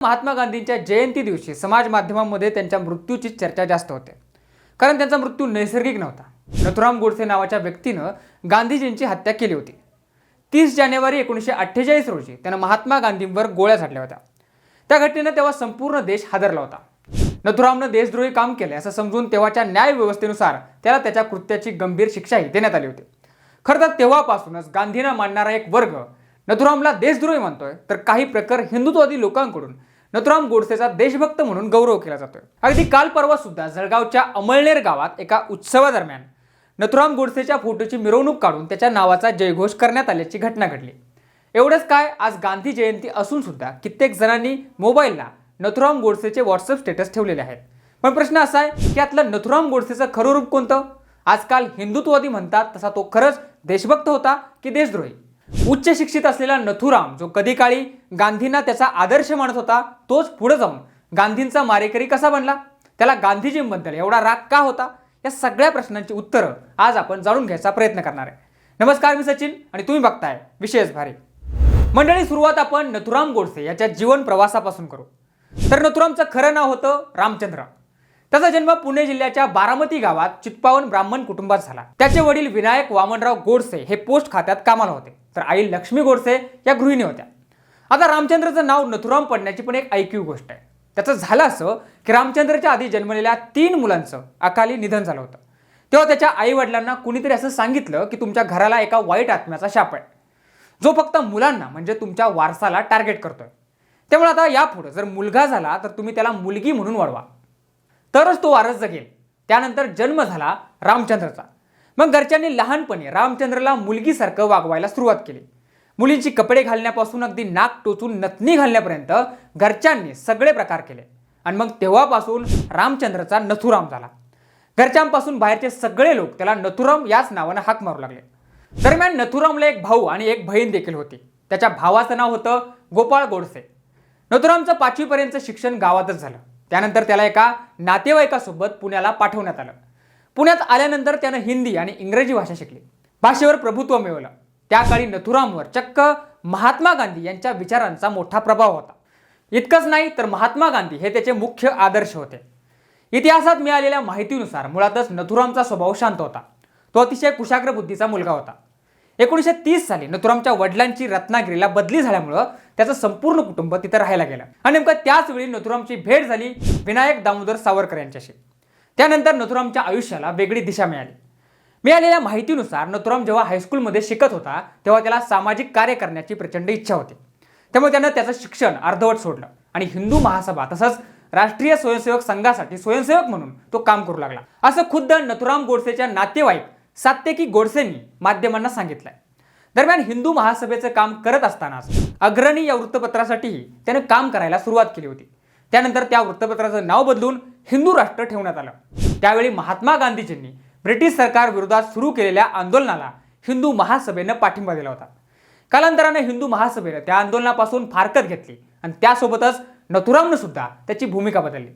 महात्मा गांधींच्या जयंती दिवशी समाज माध्यमांमध्ये त्यांच्या मृत्यूची चर्चा जास्त होते, कारण त्यांचा मृत्यू नैसर्गिक नव्हता. नथुराम गोडसे नावाच्या व्यक्तीनं गांधीजींची हत्या केली होती. 30 जानेवारी 1948 रोजी त्यानं महात्मा गांधींवर गोळ्या झाडल्या होत्या. त्या घटनेनं तेव्हा संपूर्ण देश हादरला होता. नथुरामनं देशद्रोही काम केले असं समजून तेव्हाच्या न्याय व्यवस्थेनुसार त्याला त्याच्या कृत्याची गंभीर शिक्षाही देण्यात आली होती. खरं तर तेव्हापासूनच गांधींना मानणारा एक वर्ग नथुरामला देशद्रोही मानतोय, तर काही प्रकार हिंदुत्ववादी लोकांकडून नथुराम गोडसेचा देशभक्त म्हणून गौरव केला जातोय. अगदी काल परवा सुद्धा जळगावच्या अमळनेर गावात एका उत्सवादरम्यान नथुराम गोडसेच्या फोटोची मिरवणूक काढून त्याच्या नावाचा जयघोष करण्यात आल्याची घटना घडली. एवढंच काय, आज गांधी जयंती असून सुद्धा कित्येक जणांनी मोबाईलला नथुराम गोडसेचे व्हॉट्सअप स्टेटस ठेवलेले आहेत. पण प्रश्न असा आहे की यातलं नथुराम गोडसेचं खरं रूप कोणतं? आजकाल हिंदुत्ववादी म्हणतात तसा तो खरंच देशभक्त होता की देशद्रोही? उच्च शिक्षित असलेला नथुराम, जो कधी काळी गांधींना त्याचा आदर्श मानत होता, तोच पुढे जाऊन गांधींचा मारेकरी कसा बनला? त्याला गांधीजींबद्दल एवढा राग का होता? या सगळ्या प्रश्नांची उत्तरं आज आपण जाणून घ्यायचा प्रयत्न करणार आहे. नमस्कार, मी सचिन आणि तुम्ही बघताय विशेष भारी. मंडळी, सुरुवात आपण नथुराम गोडसे याच्या जीवन प्रवासापासून करू. तर नथुरामचं खरं नाव होतं रामचंद्र. त्याचा जन्म पुणे जिल्ह्याच्या बारामती गावात चित्पावन ब्राह्मण कुटुंबात झाला. त्याचे वडील विनायक वामनराव गोडसे हे पोस्ट खात्यात कामाला होते, तर आई लक्ष्मी गोडसे या गृहिणी होत्या. आता रामचंद्रचं नाव नथुराम पडण्याची पण एक ऐकीव गोष्ट आहे. त्याचं झालं असं की रामचंद्रच्या आधी जन्मलेल्या 3 मुलांचं अकाली निधन झालं होतं. तेव्हा त्याच्या आई वडिलांना कुणीतरी असं सांगितलं की तुमच्या घराला एका वाईट आत्म्याचा शाप आहे, जो फक्त मुलांना म्हणजे तुमच्या वारसाला टार्गेट करतोय. त्यामुळे आता यापुढे जर मुलगा झाला तर तुम्ही त्याला मुलगी म्हणून वाढवा, तरच तो वारस जगेल. त्यानंतर जन्म झाला रामचंद्रचा. मग घरच्यांनी लहानपणी रामचंद्रला मुलगीसारखं वागवायला सुरुवात केली. मुलींची कपडे घालण्यापासून अगदी नाक टोचून नथनी घालण्यापर्यंत घरच्यांनी सगळे प्रकार केले. आणि मग तेव्हापासून रामचंद्रचा नथुराम झाला. घरच्यांपासून बाहेरचे सगळे लोक त्याला नथुराम याच नावानं हाक मारू लागले. दरम्यान नथुरामला एक भाऊ आणि एक बहीण देखील होती. त्याच्या भावाचं नाव होतं गोपाळ गोडसे. नथुरामचं 5वी पर्यंत शिक्षण गावातच झालं. त्यानंतर त्याला एका नातेवाईकासोबत पुण्याला पाठवण्यात आलं. पुण्यात आल्यानंतर त्यानं हिंदी आणि इंग्रजी भाषा शिकली. भाषेवर प्रभुत्व मिळवलं. त्या काळी नथुरामवर चक्क महात्मा गांधी यांच्या विचारांचा मोठा प्रभाव होता. इतकंच नाही तर महात्मा गांधी हे त्याचे मुख्य आदर्श होते. इतिहासात मिळालेल्या माहितीनुसार मुळातच नथुरामचा स्वभाव शांत होता. तो अतिशय कुशाग्र बुद्धीचा मुलगा होता. 1930 साली नथुरामच्या वडिलांची रत्नागिरीला बदली झाल्यामुळं त्याचं संपूर्ण कुटुंब तिथं राहायला गेलं. आणि नेमकं त्याच वेळी नथुरामची भेट झाली विनायक दामोदर सावरकर यांच्याशी. त्यानंतर नथुरामच्या आयुष्याला वेगळी दिशा मिळाली. मिळालेल्या माहितीनुसार नथुराम जेव्हा हायस्कूलमध्ये शिकत होता तेव्हा त्याला सामाजिक कार्य करण्याची प्रचंड इच्छा होती. त्यामुळे त्यानं त्याचं शिक्षण अर्धवट सोडलं आणि हिंदू महासभा तसंच राष्ट्रीय स्वयंसेवक संघासाठी स्वयंसेवक म्हणून तो काम करू लागला, असं खुद्द नथुराम गोडसेच्या नातेवाईक सात्यकी गोडसेंनी माध्यमांना सांगितलंय. दरम्यान हिंदू महासभेचं काम करत असतानाच अग्रणी या वृत्तपत्रासाठीही त्यानं काम करायला सुरुवात केली होती. त्यानंतर त्या वृत्तपत्राचं नाव बदलून हिंदू राष्ट्र ठेवण्यात आलं. त्यावेळी महात्मा गांधीजींनी ब्रिटिश सरकार विरोधात सुरू केलेल्या आंदोलनाला हिंदू महासभेनं पाठिंबा दिला होता. कालांतराने हिंदू महासभेनं त्या आंदोलनापासून फारकत घेतली आणि त्यासोबतच नथुरामनं सुद्धा त्याची भूमिका बदलली.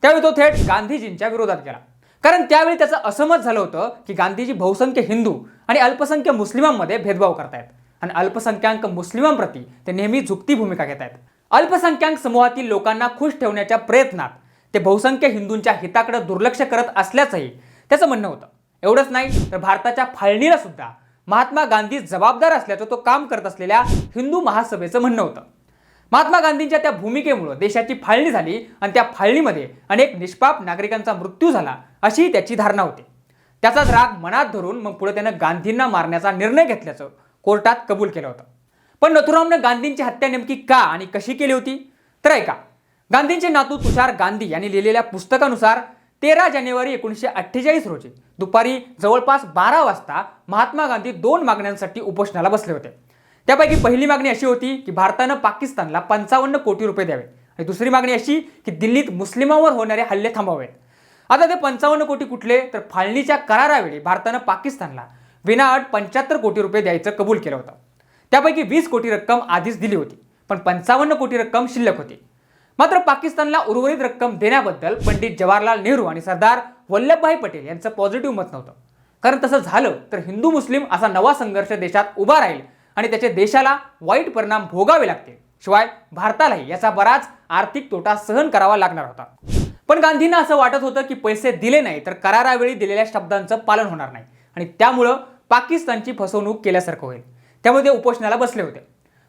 त्यावेळी तो थेट गांधीजींच्या विरोधात गेला, कारण त्यावेळी त्याचं असं मत झालं होतं की गांधीजी बहुसंख्य हिंदू आणि अल्पसंख्य मुस्लिमांमध्ये भेदभाव करतायत आणि अल्पसंख्याक मुस्लिमांप्रती ते नेहमी झुकती भूमिका घेत आहेत. अल्पसंख्याक समूहातील लोकांना खुश ठेवण्याच्या प्रयत्नात ते बहुसंख्य हिंदूंच्या हिताकडे दुर्लक्ष करत असल्याचंही त्याचं म्हणणं होतं. एवढंच नाही तर भारताच्या फाळणीला सुद्धा महात्मा गांधी जबाबदार असल्याचं तो काम करत असलेल्या हिंदू महासभेचं म्हणणं होतं. महात्मा गांधींच्या त्या भूमिकेमुळे देशाची फाळणी झाली आणि त्या फाळणीमध्ये अनेक निष्पाप नागरिकांचा मृत्यू झाला, अशी त्याची धारणा होती. त्याचाच राग मनात धरून मग पुढे त्यानं गांधींना मारण्याचा निर्णय घेतल्याचं कोर्टात कबूल केलं होतं. पण नथुरामनं गांधींची हत्या नेमकी का आणि कशी केली होती? तर ऐका. गांधींचे नातू तुषार गांधी यांनी लिहिलेल्या पुस्तकानुसार 13 जानेवारी 1948 रोजी दुपारी जवळपास 12 वाजता महात्मा गांधी 2 मागण्यांसाठी उपोषणाला बसले होते. त्यापैकी पहिली मागणी अशी होती की भारतानं पाकिस्तानला 55 कोटी रुपये द्यावे आणि दुसरी मागणी अशी की दिल्लीत मुस्लिमांवर होणारे हल्ले थांबवावेत. आता ते 55 कोटी कुठले? तर फाळणीच्या करारावेळी भारतानं पाकिस्तानला विनाअट 75 कोटी रुपये द्यायचं कबूल केलं होतं. त्यापैकी 20 कोटी रक्कम आधीच दिली होती, पण 55 कोटी रक्कम शिल्लक होती. मात्र पाकिस्तानला उर्वरित रक्कम देण्याबद्दल पंडित जवाहरलाल नेहरू आणि सरदार वल्लभभाई पटेल यांचं पॉझिटिव्ह मत नव्हतं. कारण तसं झालं तर हिंदू मुस्लिम असा नवा संघर्ष देशात उभा राहील आणि त्याचे देशाला वाईट परिणाम भोगावे लागतील. शिवाय भारतालाही याचा बराच आर्थिक तोटा सहन करावा लागणार होता. पण गांधींना असं वाटत होतं की पैसे दिले नाही तर करारावेळी दिलेल्या शब्दांचं पालन होणार नाही आणि त्यामुळं पाकिस्तानची फसवणूक केल्यासारखं होईल. त्यामुळे ते उपोषणाला बसले होते.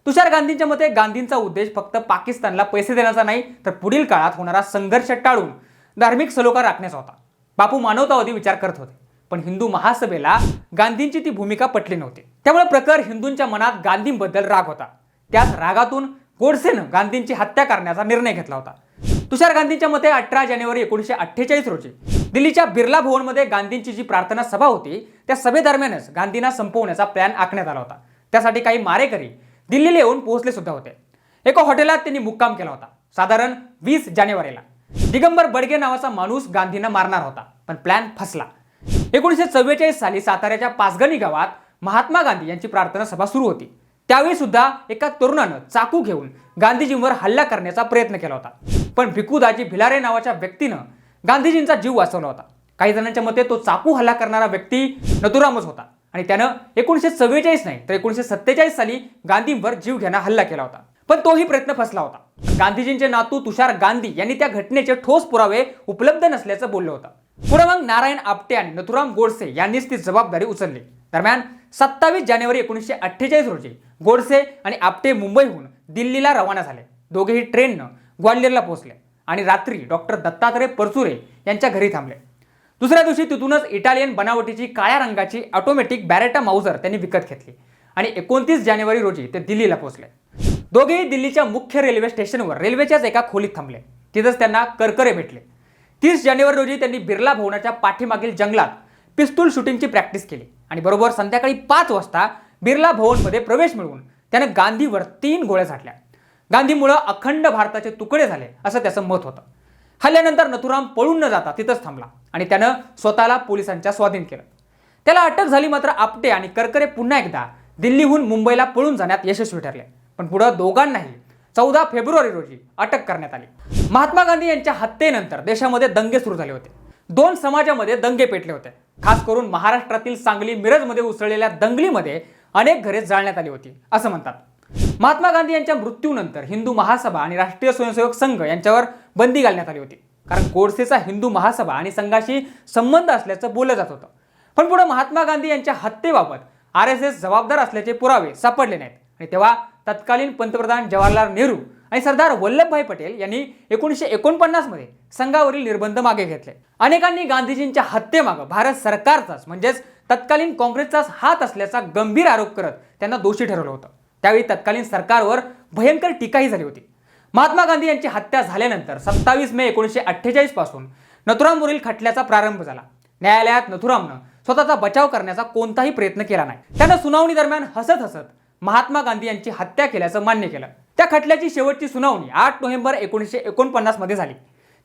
तुषार गांधींच्या मते गांधींचा उद्देश फक्त पाकिस्तानला पैसे देण्याचा नाही तर पुढील काळात होणारा संघर्ष टाळून धार्मिक सलोखा राखण्याचा होता. बापू मानवतावादी विचार करत होते, पण हिंदू महासभेला गांधींची ती भूमिका पटली नव्हती. त्यामुळे प्रखर हिंदूंच्या मनात गांधींबद्दल राग होता. त्याच रागातून गोडसेनं गांधींची हत्या करण्याचा निर्णय घेतला होता. तुषार गांधींच्या मते 18 जानेवारी 1948 रोजी दिल्लीच्या बिर्ला भवनमध्ये गांधींची जी प्रार्थना सभा होती त्या सभेदरम्यानच गांधींना संपवण्याचा प्लॅन आखण्यात आला होता. त्यासाठी काही मारेकरी दिल्लीला येऊन पोहोचले सुद्धा होते. एका हॉटेलात त्यांनी मुक्काम केला होता. साधारण 20 जानेवारीला दिगंबर बडगे नावाचा माणूस गांधींना मारणार होता, पण प्लॅन फसला. 1944 साली साताऱ्याच्या पाचगणी गावात महात्मा गांधी यांची प्रार्थना सभा सुरू होती. त्यावेळी सुद्धा एका तरुणानं चाकू घेऊन गांधीजींवर हल्ला करण्याचा प्रयत्न केला होता, पण भिकूदाजी भिलारे नावाच्या व्यक्तीनं गांधीजींचा जीव वाचवला होता. काही जणांच्या मते तो चाकू हल्ला करणारा व्यक्ती नथुरामच होता आणि त्यानं 1944 नाही तर 1947 साली गांधींवर जीव घेणा हल्ला केला होता, पण तोही प्रयत्न फसला होता. गांधीजींचे नातू तुषार गांधी यांनी त्या घटनेचे ठोस पुरावे उपलब्ध नसल्याचं बोललं होतं. पुढे मग नारायण आपटे आणि नथुराम गोडसे यांनीच ती जबाबदारी उचलली. दरम्यान 27 जानेवारी 1948 रोजी गोडसे आणि आपटे मुंबईहून दिल्लीला रवाना झाले. दोघेही ट्रेननं ग्वाल्हेरला पोहोचले आणि रात्री डॉक्टर दत्तात्रय परचुरे यांच्या घरी थांबले. दुसऱ्या दिवशी तिथूनच इटालियन बनावटीची काळ्या रंगाची ऑटोमॅटिक बॅरेटा माउजर त्यांनी विकत घेतली आणि 29 जानेवारी रोजी ते दिल्लीला पोहोचले. दोघेही दिल्लीच्या मुख्य रेल्वे स्टेशनवर रेल्वेच्याच एका खोलीत थांबले. तिथंच त्यांना करकरे भेटले. 30 जानेवारी रोजी त्यांनी बिर्ला भवनाच्या पाठीमागील जंगलात पिस्तूल शूटिंगची प्रॅक्टिस केली आणि बरोबर संध्याकाळी 5 वाजता बिर्ला भवनमध्ये प्रवेश मिळवून त्याने गांधीवर 3 गोळ्या झाडल्या. गांधीमुळे अखंड भारताचे तुकडे झाले असं त्याचं मत होतं. हल्ल्यानंतर नथुराम पळून न जाता तिथंच थांबला आणि त्यानं स्वतःला पोलिसांच्या स्वाधीन केलं. त्याला अटक झाली, मात्र आपटे आणि करकरे पुन्हा एकदा दिल्लीहून मुंबईला पळून जाण्यात यशस्वी ठरले. पण पुढे दोघांनाही 14 फेब्रुवारी रोजी अटक करण्यात आली. महात्मा गांधी यांच्या हत्येनंतर देशामध्ये दंगे सुरू झाले होते. 2 समाजामध्ये दंगे पेटले होते. खास करून महाराष्ट्रातील सांगली मिरजमध्ये उसळलेल्या दंगलीमध्ये अनेक घरे जाळण्यात आली होती असं म्हणतात. महात्मा गांधी यांच्या मृत्यूनंतर हिंदू महासभा आणि राष्ट्रीय स्वयंसेवक संघ यांच्यावर बंदी घालण्यात आली होती, कारण गोडसेचा हिंदू महासभा आणि संघाशी संबंध असल्याचं बोललं जात होतं. पण पुढे महात्मा गांधी यांच्या हत्येबाबत RSS जबाबदार असल्याचे पुरावे सापडले नाहीत आणि तेव्हा तत्कालीन पंतप्रधान जवाहरलाल नेहरू आणि सरदार वल्लभभाई पटेल यांनी 1949 मध्ये संघावरील निर्बंध मागे घेतले. अनेकांनी गांधीजींच्या हत्येमागे भारत सरकारचाच म्हणजेच तत्कालीन काँग्रेसचाच हात असल्याचा गंभीर आरोप करत त्यांना दोषी ठरवलं होतं. त्यावेळी तत्कालीन सरकारवर भयंकर टीकाही झाली होती. महात्मा गांधी यांची हत्या झाल्यानंतर 27 मे 1948 पासून नथुरामवरील खटल्याचा प्रारंभ झाला. न्यायालयात नथुरामनं स्वतःचा बचाव करण्याचा कोणताही प्रयत्न केला नाही. त्यानं सुनावणी दरम्यान हसत हसत महात्मा गांधी यांची हत्या केल्याचं मान्य केलं. त्या खटल्याची शेवटची सुनावणी 8 नोव्हेंबर 1949 मध्ये झाली.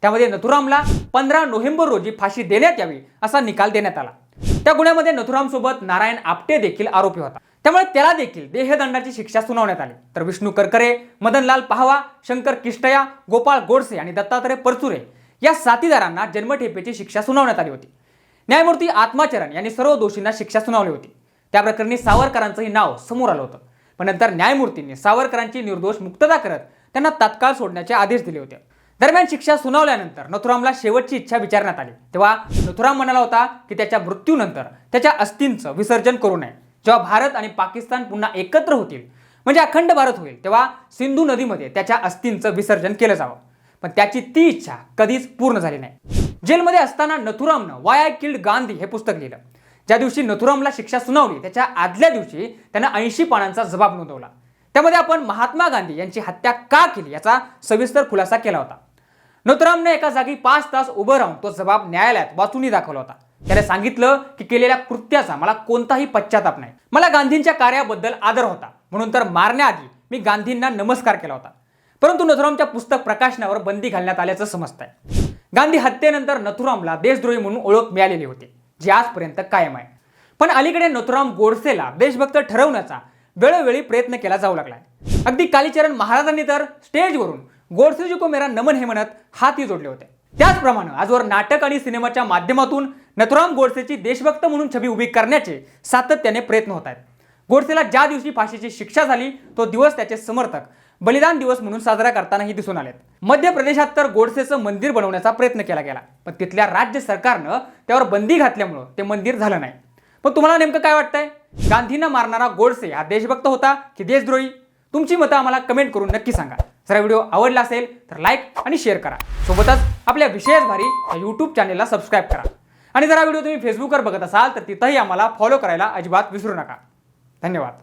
त्यामध्ये नथुरामला 15 नोव्हेंबर रोजी फाशी देण्यात यावी असा निकाल देण्यात आला. त्या गुन्ह्यामध्ये नथुराम सोबत नारायण आपटे देखील आरोपी होता. त्यामुळे त्याला देखील देहदंडाची शिक्षा सुनावण्यात आली. तर विष्णू करकरे, मदनलाल पाहवा, शंकर किष्टया, गोपाळ गोडसे आणि दत्तात्रय परचुरे या साथीदारांना जन्मठेपेची शिक्षा सुनावण्यात आली होती. न्यायमूर्ती आत्माचरण यांनी सर्व दोषींना शिक्षा सुनावली होती. त्या प्रकरणी सावरकरांचंही नाव समोर आलं होतं, पण नंतर न्यायमूर्तींनी सावरकरांची निर्दोष मुक्तता करत त्यांना तात्काळ सोडण्याचे आदेश दिले होते. दरम्यान शिक्षा सुनावल्यानंतर नथुरामला शेवटची इच्छा विचारण्यात आली. तेव्हा नथुराम म्हणाला होता की त्याच्या मृत्यूनंतर त्याच्या अस्थींचं विसर्जन करू नये. जेव्हा भारत आणि पाकिस्तान पुन्हा एकत्र होतील म्हणजे अखंड भारत होईल, तेव्हा सिंधू नदीमध्ये त्याच्या अस्थींचं विसर्जन केलं जावं. पण त्याची ती इच्छा कधीच पूर्ण झाली नाही. जेलमध्ये असताना नथुरामनं वाय आय किल्ड गांधी हे पुस्तक लिहिलं. ज्या दिवशी नथुरामला शिक्षा सुनावली त्याच्या आदल्या दिवशी त्यानं 80 पानांचा जबाब नोंदवला. त्यामध्ये आपण महात्मा गांधी यांची हत्या का केली याचा सविस्तर खुलासा केला होता. नथुरामने एका जागी 5 तास उभं राहून तो जबाब न्यायालयात वाचूनही दाखवला होता. त्याने सांगितलं की केलेल्या कृत्याचा मला कोणताही पश्चाताप नाही. मला गांधींच्या कार्याबद्दल आदर होता, म्हणून तर मारण्याआधी मी गांधींना नमस्कार केला होता. परंतु नथुरामच्या पुस्तक प्रकाशनावर बंदी घालण्यात आल्याचं समजतंय. गांधी हत्येनंतर नथुरामला देशद्रोही म्हणून ओळख मिळालेली होती, जी आजपर्यंत कायम आहे. पण अलीकडे नथुराम गोडसेला देशभक्त ठरवण्याचा वेळोवेळी प्रयत्न केला जाऊ लागलाय. अगदी कालीचरण महाराजांनी तर स्टेजवरून गोडसे जी को मेरा नमन हे म्हणत हातही जोडले होते. त्याचप्रमाणे आजवर नाटक आणि सिनेमाच्या माध्यमातून नथुराम गोडसेची देशभक्त म्हणून छबी उभी करण्याचे सातत्याने प्रयत्न होत आहेत. गोडसेला ज्या दिवशी फाशीची शिक्षा झाली तो दिवस त्याचे समर्थक बलिदान दिवस म्हणून साजरा करतानाही दिसून आलेत. मध्य प्रदेशात तर गोडसेचं मंदिर बनवण्याचा प्रयत्न केला गेला, पण तिथल्या राज्य सरकारनं त्यावर बंदी घातल्यामुळं ते मंदिर झालं नाही. पण तुम्हाला नेमकं काय वाटतंय? गांधींना मारणारा गोडसे हा देशभक्त होता की देशद्रोही? तुमची मतं आम्हाला कमेंट करून नक्की सांगा. जर व्हिडिओ आवडला असेल तर लाईक आणि शेअर करा. सोबतच आपल्या विशेष भारी या यूट्यूब चॅनेलला सबस्क्राईब करा. आणि जर हा व्हिडिओ तुम्ही फेसबुकवर बघत असाल तर तिथंही आम्हाला फॉलो करायला अजिबात विसरू नका. धन्यवाद.